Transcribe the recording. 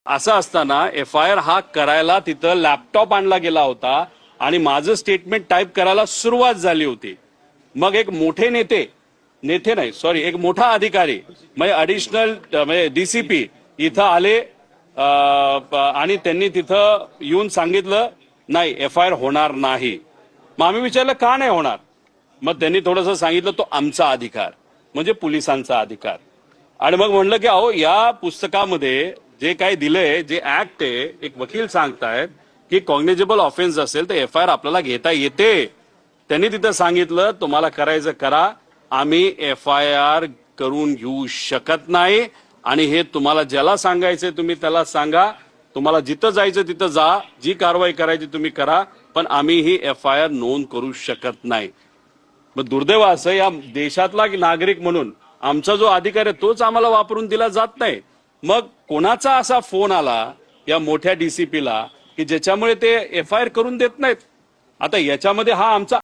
असं असताना FIR हा करायला तिथं लॅपटॉप आणला गेला होता आणि माझं स्टेटमेंट टाईप करायला सुरुवात झाली होती. मग एक मोठे एक मोठा अधिकारी म्हणजे ॲडिशनल म्हणजे DCP इथं आले आणि त्यांनी तिथं येऊन सांगितलं नाही FIR होणार नाही. मग आम्ही विचारलं का नाही होणार. मग त्यांनी थोडंसं सांगितलं तो आमचा अधिकार म्हणजे पोलिसांचा अधिकार. आणि मग म्हणलं की अहो या पुस्तकामध्ये जे काही दिलंय जे ऍक्ट आहे एक वकील सांगतायत की कॉग्निजेबल ऑफेन्स असेल तर FIR आपल्याला घेता येते. त्यांनी तिथं सांगितलं तुम्हाला करायचं करा, आम्ही FIR करून घेऊ शकत नाही आणि हे तुम्हाला ज्याला सांगायचंय तुम्ही त्याला सांगा, तुम्हाला जिथं जायचं तिथं जा, जी कारवाई करायची तुम्ही करा, पण आम्ही ही FIR नोंद करू शकत नाही. मग दुर्दैव असं या देशातला नागरिक म्हणून आमचा जो अधिकार आहे तोच आम्हाला वापरून दिला जात नाही. मग कोणाचा असा फोन आला या मोठ्या DCPला की ज्याच्यामुळे ते FIR करून देत नाहीत. आता याच्यामध्ये हा आमचा